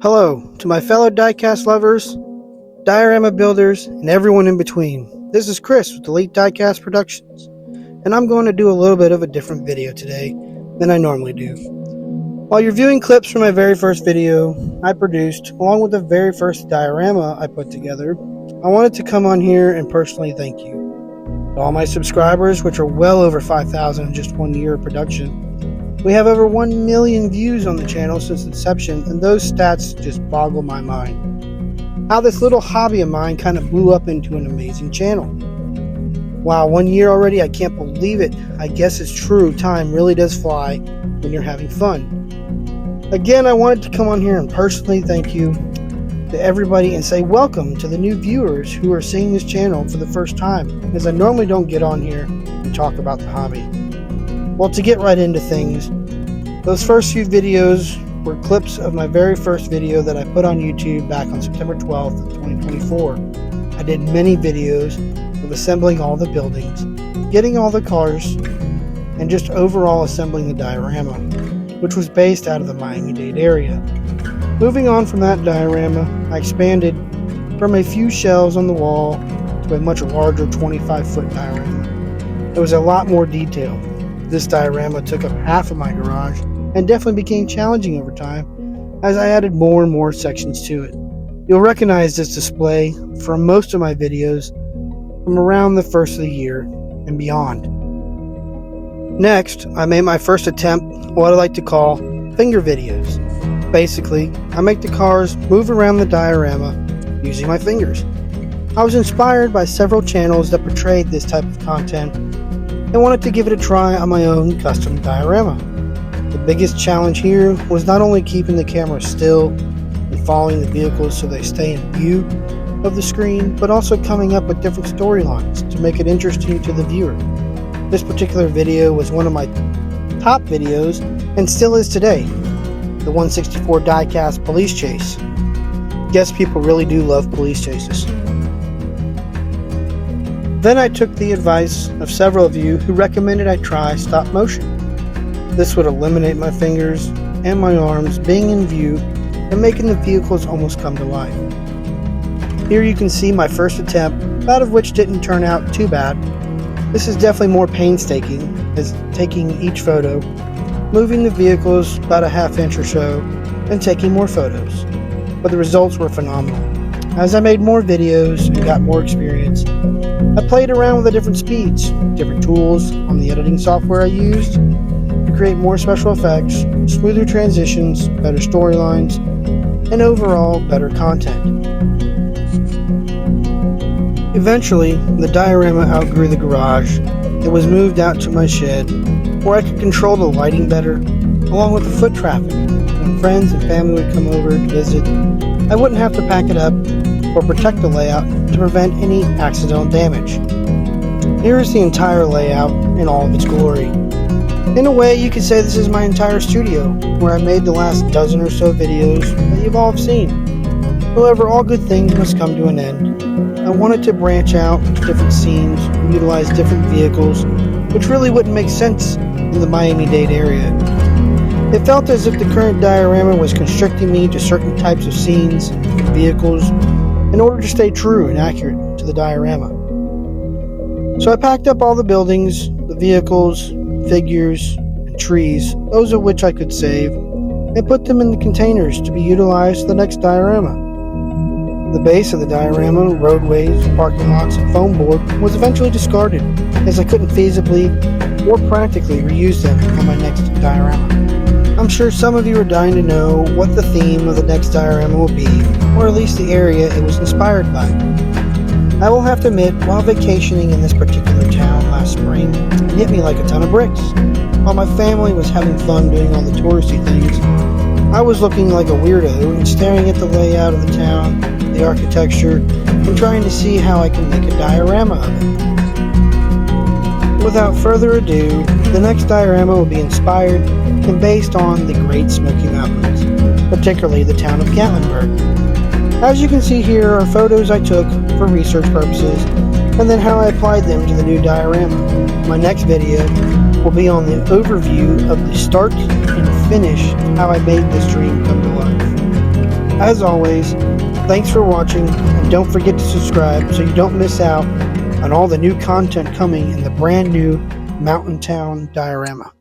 Hello to my fellow diecast lovers, diorama builders, and everyone in between. This is Chris with Elite Diecast Productions, and I'm going to do a little bit of a different video today than I normally do. While you're viewing clips from my very first video I produced, along with the very first diorama I put together, I wanted to come on here and personally thank you. To all my subscribers, which are well over 5,000 in just 1 year of production. We have over 1 million views on the channel since inception, and those stats just boggle my mind. How this little hobby of mine kind of blew up into an amazing channel. Wow, 1 year already, I can't believe it. I guess it's true, time really does fly when you're having fun. Again, I wanted to come on here and personally thank you to everybody and say welcome to the new viewers who are seeing this channel for the first time, as I normally don't get on here and talk about the hobby. Well, to get right into things, those first few videos were clips of my very first video that I put on YouTube back on September 12th, 2024. I did many videos of assembling all the buildings, getting all the cars, and just overall assembling the diorama, which was based out of the Miami-Dade area. Moving on from that diorama, I expanded from a few shelves on the wall to a much larger 25-foot diorama. There was a lot more detail. This diorama took up half of my garage and definitely became challenging over time as I added more and more sections to it. You'll recognize this display from most of my videos from around the first of the year and beyond. Next, I made my first attempt what I like to call finger videos. Basically, I make the cars move around the diorama using my fingers. I was inspired by several channels that portrayed this type of content and wanted to give it a try on my own custom diorama. The biggest challenge here was not only keeping the camera still and following the vehicles so they stay in view of the screen, but also coming up with different storylines to make it interesting to the viewer. This particular video was one of my top videos and still is today, the 164 Diecast police chase. Guess people really do love police chases. Then I took the advice of several of you who recommended I try stop motion. This would eliminate my fingers and my arms being in view and making the vehicles almost come to life. Here you can see my first attempt, about of which didn't turn out too bad. This is definitely more painstaking, as taking each photo, moving the vehicles about a ½ inch or so, and taking more photos. But the results were phenomenal. As I made more videos and got more experience, I played around with the different speeds, different tools on the editing software I used to create more special effects, smoother transitions, better storylines, and overall better content. Eventually, the diorama outgrew the garage. It was moved out to my shed where I could control the lighting better, along with the foot traffic. When friends and family would come over to visit, I wouldn't have to pack it up or protect the layout to prevent any accidental damage. Here is the entire layout in all of its glory. In a way, you could say this is my entire studio, where I made the last dozen or so videos that you've all seen. However, all good things must come to an end. I wanted to branch out to different scenes and utilize different vehicles, which really wouldn't make sense in the Miami-Dade area. It felt as if the current diorama was constricting me to certain types of scenes and vehicles in order to stay true and accurate to the diorama. So I packed up all the buildings, the vehicles, figures, and trees, those of which I could save, and put them in the containers to be utilized for the next diorama. The base of the diorama, roadways, parking lots, and foam board was eventually discarded, as I couldn't feasibly or practically reuse them on my next diorama. I'm sure some of you are dying to know what the theme of the next diorama will be, or at least the area it was inspired by. I will have to admit, while vacationing in this particular town last spring, it hit me like a ton of bricks. While my family was having fun doing all the touristy things, I was looking like a weirdo and staring at the layout of the town, the architecture, and trying to see how I can make a diorama of it. Without further ado, the next diorama will be inspired and based on the Great Smoky Mountains, particularly the town of Gatlinburg. As you can see here are photos I took for research purposes, and then how I applied them to the new diorama. My next video will be on the overview of the start and finish of how I made this dream come to life. As always, thanks for watching, and don't forget to subscribe so you don't miss out on all the new content coming in the brand new Mountain Town diorama.